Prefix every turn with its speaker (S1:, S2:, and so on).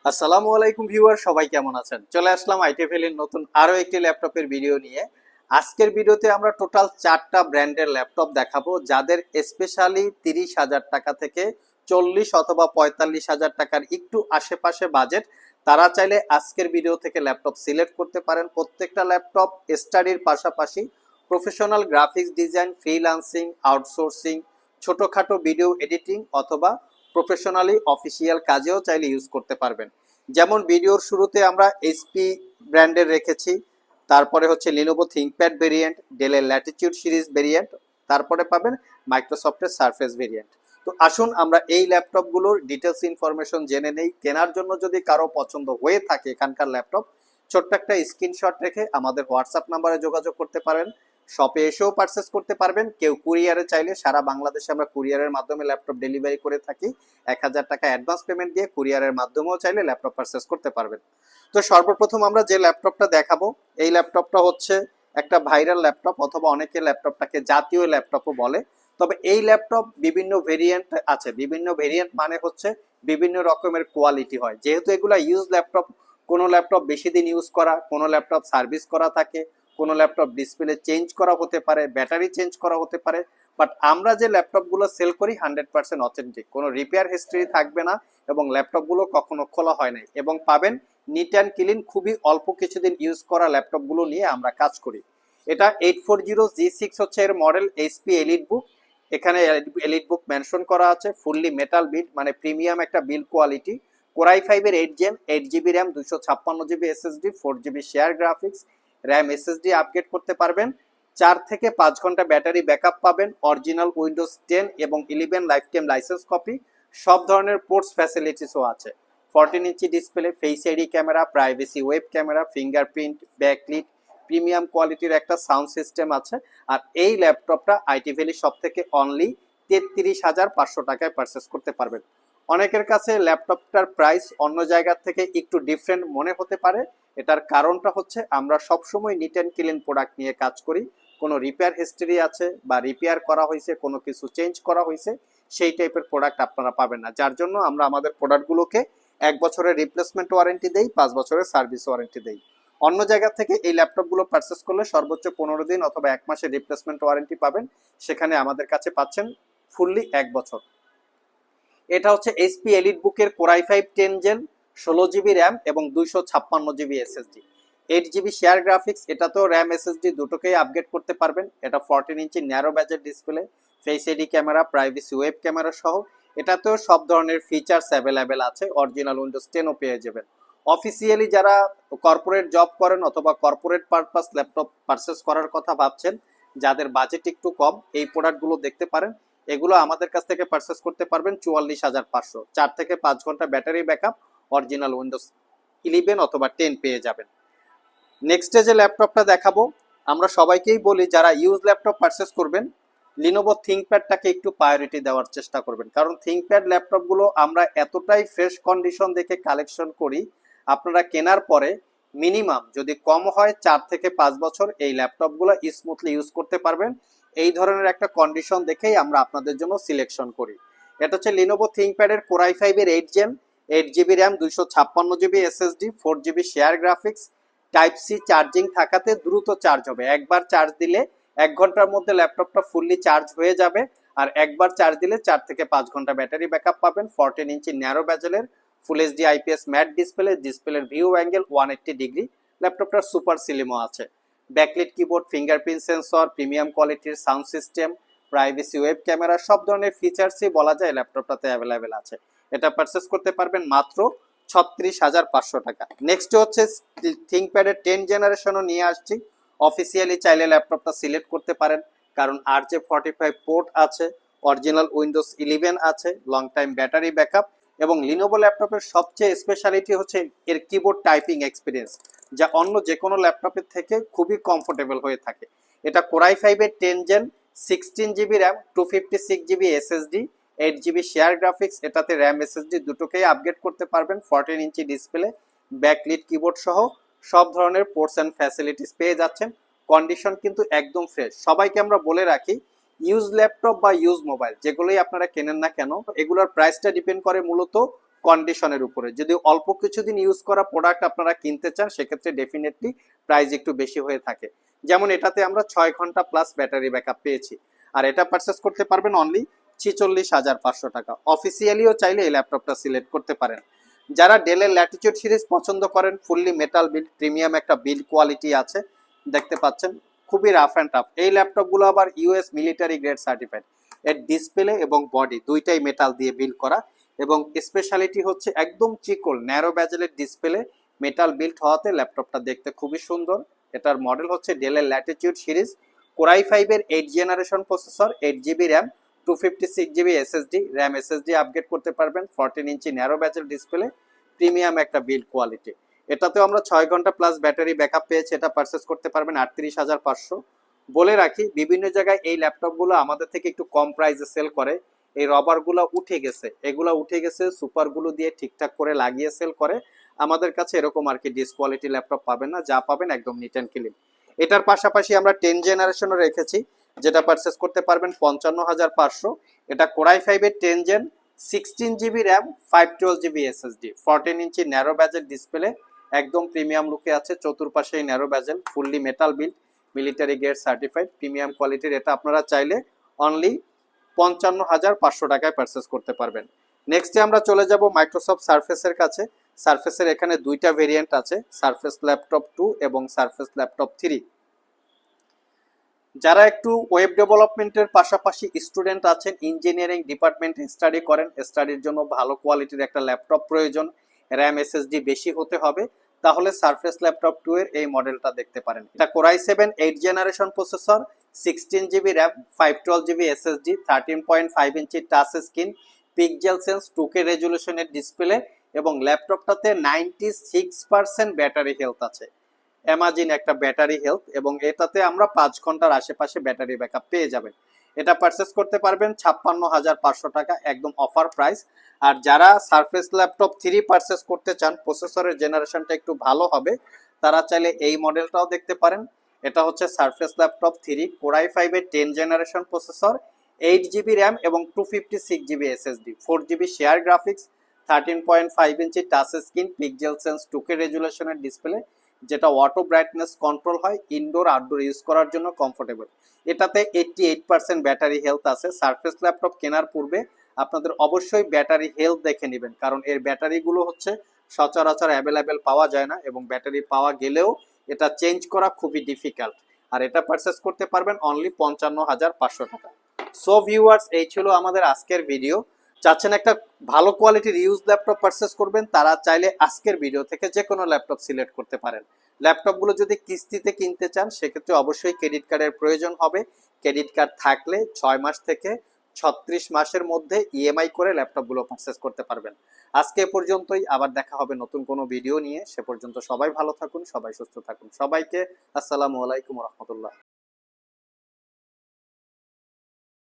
S1: আসসালামু আলাইকুম ভিউয়ার, সবাই কেমন আছেন? চলে আসলাম আইটিভেলির নতুন আরো একটি ল্যাপটপের ভিডিও নিয়ে। আজকের ভিডিওতে আমরা টোটাল 4টা ব্র্যান্ডের ল্যাপটপ দেখাবো, যাদের স্পেশালি 30,000 টাকা থেকে 40 অথবা 45,000 টাকার একটু আশেপাশে বাজেট। তারা চাইলে আজকের ভিডিও থেকে ল্যাপটপ সিলেক্ট করতে পারেন। প্রত্যেকটা ল্যাপটপ স্টাডির পাশাপাশি professional graphics design, freelancing, outsourcing, ছোটখাটো ভিডিও এডিটিং অথবা প্রফেশনালি অফিসিয়াল কাজেও চাইলে ইউজ করতে পারবেন। যেমন ভিডিওর শুরুতে আমরা এইচপি ব্র্যান্ডের রেখেছি, তারপরে হচ্ছে লিনোভো থিংকপ্যাড ভেরিয়েন্ট, ডেলের ল্যাটিটিউড সিরিজ ভেরিয়েন্ট, তারপরে পাবেন মাইক্রোসফটের সারফেস ভেরিয়েন্ট। তো আসুন আমরা এই ল্যাপটপগুলোর ডিটেলস ইনফরমেশন জেনে নেই। কেনার জন্য যদি কারো পছন্দ হয়ে থাকে এখানকার ল্যাপটপ, ছোট্ট একটা স্ক্রিনশট রেখে আমাদের হোয়াটসঅ্যাপ নাম্বারে যোগাযোগ করতে পারেন। শপে এসেও পারচেস করতে পারবেন। কেউ কুরিয়ারে চাইলে সারা বাংলাদেশে আমরা কুরিয়ারের মাধ্যমে ল্যাপটপ ডেলিভারি করে থাকি। 1,000 টাকা অ্যাডভান্স পেমেন্ট দিয়ে কুরিয়ারের মাধ্যমেও চাইলে ল্যাপটপ পারচেস করতে পারবেন। তো সর্বপ্রথম আমরা যে ল্যাপটপটা দেখাবো, এই ল্যাপটপটা হচ্ছে একটা ভাইরাল ল্যাপটপ, অথবা অনেকে ল্যাপটপটাকে জাতীয় ল্যাপটপও বলে। তবে এই ল্যাপটপ বিভিন্ন ভেরিয়েন্ট আছে। বিভিন্ন ভেরিয়েন্ট মানে হচ্ছে বিভিন্ন রকমের কোয়ালিটি হয়। যেহেতু এগুলা ইউজ ল্যাপটপ, কোনো ল্যাপটপ বেশি দিন ইউজ করা, কোনো ল্যাপটপ সার্ভিস করা থাকে, কোনো ল্যাপটপ ডিসপ্লে চেঞ্জ করা হতে পারে, ব্যাটারি চেঞ্জ করা হতে পারে। বাট আমরা যে ল্যাপটপগুলো সেল করি 100% অথেন্টিক, কোনো রিপেয়ার হিস্ট্রি থাকবে না, এবং ল্যাপটপগুলো কখনো খোলা হয় নাই, এবং পাবেন নিট অ্যান্ড ক্লিন। খুবই অল্প কিছুদিন ইউজ করা ল্যাপটপগুলো নিয়ে আমরা কাজ করি। এটা 840G6 হচ্ছে এর মডেল, এইচপি এলিট বুক। এখানে এলিট বুক মেনশন করা আছে। ফুললি মেটাল বিল্ড, মানে প্রিমিয়াম একটা বিল্ড কোয়ালিটি। কোরাই 5-এর 8 gen, 8 GB RAM, 256 GB SSD, 4 GB share graphics, RAM SSD upgrade করতে পারবেন। 4 থেকে 5 ঘন্টা ব্যাটারি ব্যাকআপ পাবেন। অরিজিনাল উইন্ডোজ 10 এবং 11 লাইফ টাইম লাইসেন্স কপি। সব ধরনের পোর্টস ফ্যাসিলিটিসও আছে। 14 inch display, face ID camera, privacy web camera, fingerprint, backlit, premium কোয়ালিটির একটা সাউন্ড সিস্টেম আছে। আর এই ল্যাপটপটা আইটি ভ্যালি সব থেকে অনলি 33,500 টাকায় পারচেস করতে পারবেন। অনেকের কাছে ল্যাপটপটার প্রাইস অন্য জায়গার থেকে একটু ডিফারেন্ট মনে হতে পারে। এটার কারণটা হচ্ছে আমরা সবসময় নিট অ্যান্ড ক্লিন প্রোডাক্ট নিয়ে কাজ করি। কোনো রিপেয়ার হিস্ট্রি আছে বা রিপেয়ার করা হয়েছে, কোনো কিছু চেঞ্জ করা হয়েছে, সেই টাইপের প্রোডাক্ট আপনারা পাবেন না। যার জন্য আমরা আমাদের প্রোডাক্টগুলোকে 1 বছরের রিপ্লেসমেন্ট ওয়ারেন্টি দেই, 5 বছরের সার্ভিস ওয়ারেন্টি দেই। অন্য জায়গা থেকে এই ল্যাপটপগুলো পারচেস করলে সর্বোচ্চ 15 দিন অথবা 1 মাসের রিপ্লেসমেন্ট ওয়ারেন্টি পাবেন। সেখানে আমাদের কাছে পাচ্ছেন ফুললি 1 বছর। এটা হচ্ছে এইচপি এলিট বুকের কোরাই 5 10 জেন, 16 জিবি র্যাম এবং 256 GB SSD, 8 GB share graphics. এটাতেও র্যাম এসএসডি দুটোকেই আপগ্রেড করতে পারবেন। এটা 14 ইঞ্চি ন্যারো ব্যাজের display, face ID camera, privacy web camera সহ এটাতেও সব ধরনের ফিচার্স অ্যাভেলেবেল আছে। অরিজিনাল উইন্ডোজ 10ও পেয়ে যাবেন। অফিসিয়ালি যারা কর্পোরেট জব করেন অথবা কর্পোরেট পারপাস ল্যাপটপ পারচেস করার কথা ভাবছেন, যাদের বাজেট একটু কম, এই প্রোডাক্টগুলো দেখতে পারেন। এগুলো আমাদের কাছ থেকে পারচেস করতে পারবেন 44,500। 4 থেকে 5 ঘন্টা ব্যাটারি ব্যাকআপ, অরিজিনাল উইন্ডোজ 11 অথবা 10 পেয়ে যাবেন। নেক্সটে যে ল্যাপটপটা দেখাবো, আমরা সবাইকেই বলি যারা ইউজ ল্যাপটপ পারচেস করবেন, লিনোভো থিংকপ্যাডটাকে একটু প্রায়োরিটি দেওয়ার চেষ্টা করবেন। কারণ থিংকপ্যাড ল্যাপটপগুলো আমরা এতটাই ফ্রেশ কন্ডিশন দেখে কালেকশন করি, আপনারা কেনার পরে মিনিমাম যদি কম হয় 4 থেকে 5 বছর এই ল্যাপটপগুলো স্মুথলি ইউজ করতে পারবেন। এই ধরনের একটা কন্ডিশন দেখেই আমরা আপনাদের জন্য সিলেকশন করি। এটা হচ্ছে লিনোভো থিংকপ্যাডের কোরাই 5-এর 8 gen, 8 GB RAM, 256 GB SSD, 4 GB share graphics. Type C charging থাকাতে দ্রুত চার্জ হবে। একবার চার্জ দিলে 1 ঘন্টার মধ্যে ল্যাপটপটা ফুললি চার্জ হয়ে যাবে। আর একবার চার্জ দিলে 4 থেকে 5 ঘন্টা ব্যাটারি ব্যাকআপ পাবেন। 14 ইঞ্চি ন্যারো ব্যাজেলের full HD IPS matte display, ডিসপ্লের ভিউ অ্যাঙ্গেল 180 ডিগ্রি। ল্যাপটপটার সুপার সিলিমও আছে। Backlit keyboard, fingerprint sensor, premium কোয়ালিটির sound system, privacy web camera, সব ধরনের ফিচার্সই বলা যায় ল্যাপটপটাতে অ্যাভেলেবেল আছে। এটা পারচেস করতে পারবেন মাত্র 36,500 টাকা। নেক্সট হচ্ছে থিংকপ্যাডের 10 জেনারেশনও নিয়ে আসছি। অফিসিয়ালি চাইলে ল্যাপটপটা সিলেক্ট করতে পারেন, কারণ RJ45 পোর্ট আছে, অরিজিনাল উইন্ডোজ 11 আছে, লং টাইম ব্যাটারি ব্যাকআপ, এবং লিনোভো ল্যাপটপের সবচেয়ে স্পেশালিটি হচ্ছে এর কিবোর্ড টাইপিং এক্সপিরিয়েন্স, যা অন্য যে কোনো ল্যাপটপের থেকে খুবই কমফোর্টেবল হয়ে থাকে। এটা কোরাই 5-এর 10 gen, 16 GB RAM, 256 GB SSD, 8 GB share graphics. এটাতে র্যাম এসএসডি দুটোকেই আপগ্রেড করতে পারবেন। 14 ইঞ্চি ডিসপ্লে, ব্যাকলিট কিবোর্ড সহ সব ধরনের পোর্টস অ্যান্ড ফ্যাসিলিটিস পেয়ে যাচ্ছেন। কন্ডিশন কিন্তু একদম ফ্রেশ। সবাইকে আমরা বলে রাখি, ইউজ ল্যাপটপ বা ইউজ মোবাইল যেগুলোই আপনারা কেনেন না কেন, এগুলোর প্রাইসটা ডিপেন্ড করে মূলত কন্ডিশনের উপরে। যদি অল্প কিছুদিন ইউজ করা প্রোডাক্ট আপনারা কিনতে চান সেক্ষেত্রে ডেফিনেটলি প্রাইস একটু বেশি হয়ে থাকে। যেমন এটাতে আমরা 6 ঘন্টা প্লাস ব্যাটারি ব্যাকআপ পেয়েছি, আর এটা পারচেস করতে পারবেন অনলি 46,500 টাকা। অফিসিয়ালিও চাইলে এই ল্যাপটপটা সিলেক্ট করতে পারেন। যারা ডেলের ল্যাটিটিউড সিরিজ পছন্দ করেন, ফুললি মেটাল বিল্ড, প্রিমিয়াম একটা বিল্ড কোয়ালিটি আছে, দেখতে পাচ্ছেন খুবই রাফ অ্যান্ড টাফ। এই ল্যাপটপগুলো আবার ইউএস মিলিটারি গ্রেড সার্টিফাইড। এর ডিসপ্লে এবং বডি দুইটাই মেটাল দিয়ে বিল্ড করা, এবং স্পেশালিটি হচ্ছে একদম চিকল ন্যারো ব্যাজেলের ডিসপ্লে, মেটাল বিল্ড হওয়াতে ল্যাপটপটা দেখতে খুবই সুন্দর। এটার মডেল হচ্ছে ডেলের ল্যাটিটিউড সিরিজ, কোরাই 5 এর 8 generation processor, 8 GB RAM, 256 GB SSD, RAM SSD upgrade করতে পারবেন, 14 inch narrow bezel display, premium একটা বিল্ড কোয়ালিটি। এটাতেও আমরা 6 ঘন্টা প্লাস ব্যাটারি ব্যাকআপ পেয়েছি। এটা পারচেস করতে পারবেন 38,500। বলে রাখি, বিভিন্ন জায়গায় এই ল্যাপটপগুলো আমাদের থেকে একটু কম প্রাইসে সেল করে। এই রবারগুলো উঠে গেছে, এগুলো উঠে গেছে, সুপারগুলো দিয়ে ঠিকঠাক করে লাগিয়ে সেল করে। আমাদের কাছে এরকম আর কি ডিসকোয়ালিটি ল্যাপটপ পাবেন না, যা পাবেন একদম নিট অ্যান্ড ক্লিন। এটার পাশাপাশি আমরা 10 জেনারেশনও রেখেছি, যেটা পারচেস করতে পারবেন 55,500। এটা কোরাই 5 এর 10 gen, 16 GB RAM, 512 GB SSD, 14 inch narrow bezel display, একদম প্রিমিয়াম লুকে আছে। চতুর্পাশে narrow bezel, fully metal build, military grade certified, premium কোয়ালিটির। এটা আপনারা চাইলে অনলি 55,500 টাকায় পারচেস করতে পারবেন। নেক্সটে আমরা চলে যাব মাইক্রোসফট সারফেসের কাছে। সারফেসের এখানে দুইটা ভেরিয়েন্ট আছে, সারফেস ল্যাপটপ 2 এবং সারফেস ল্যাপটপ 3। যারা একটু ওয়েব ডেভেলপমেন্টের পাশাপাশি স্টুডেন্ট আছেন, ইঞ্জিনিয়ারিং ডিপার্টমেন্টে স্টাডি করেন, স্টাডির জন্য ভালো কোয়ালিটির একটা ল্যাপটপ প্রয়োজন, র্যাম এসএসডি বেশি হতে হবে, তাহলে সারফেস ল্যাপটপ 2 এর এই মডেলটা দেখতে পারেন। এটা core i 7 8 generation processor, 16 GB RAM, 512 GB SSD, 13.5 inch touch screen, pixel sense 2K রেজুলেশনের ডিসপ্লে, এবং ল্যাপটপটাতে 96% ব্যাটারি হেলথ আছে। অ্যামাজিন একটা ব্যাটারি হেলথ, এবং এটাতে আমরা 5 ঘন্টার আশেপাশে ব্যাটারি ব্যাকআপ পেয়ে যাবেন। এটা পারচেস করতে পারবেন 56,500 টাকা, একদম অফার প্রাইস। আর যারা সারফেস ল্যাপটপ 3 পারচেস করতে চান, প্রসেসরের জেনারেশনটা একটু ভালো হবে, তারা চাইলে এই মডেলটাও দেখতে পারেন। এটা হচ্ছে সারফেস ল্যাপটপ 3, কোরাই 5 এর 10 জেনারেশন প্রসেসর, 8 জিবি র্যাম এবং 256 GB SSD, 4 GB share graphics, 13.5 inch touch screen, pixel sense 2K রেজুলেশনের ডিসপ্লে, যেটা অটো ব্রাইটনেস কন্ট্রোল হয়, ইনডোর আউটডোর ইউজ করার জন্য কমফোর্টেবল। এটাতে 88% ব্যাটারি হেলথ আছে। সারফেস ল্যাপটপ কেনার পূর্বে আপনাদের অবশ্যই ব্যাটারি হেলথ দেখে নেবেন, কারণ এর ব্যাটারিগুলো হচ্ছে সচরাচর অ্যাভেলেবেল পাওয়া যায় না, এবং ব্যাটারি পাওয়া গেলেও এটা চেঞ্জ করা খুবই ডিফিকাল্ট। আর এটা পারচেস করতে পারবেন অনলি 55,500 টাকা। সো ভিউয়ার্স, এই ছিল আমাদের আজকের ভিডিও। চাচ্ছেন একটা ভালো কোয়ালিটির ইউজ ল্যাপটপ পারচেস করবেন, তারা চাইলে আজকের ভিডিও থেকে যে কোনো ল্যাপটপ সিলেক্ট করতে পারেন। ল্যাপটপগুলো যদি কিস্তিতে কিনতে চান সেক্ষেত্রে অবশ্যই ক্রেডিট কার্ডের প্রয়োজন হবে। ক্রেডিট কার্ড থাকলে 6 মাস থেকে 36 মাসের মধ্যে ইএমআই করে ল্যাপটপগুলো পারচেস করতে পারবেন। আজকে এ পর্যন্তই, আবার দেখা হবে নতুন কোনো ভিডিও নিয়ে। সে পর্যন্ত সবাই ভালো থাকুন, সবাই সুস্থ থাকুন। সবাইকে আসসালামু আলাইকুম রহমতুল্লাহ।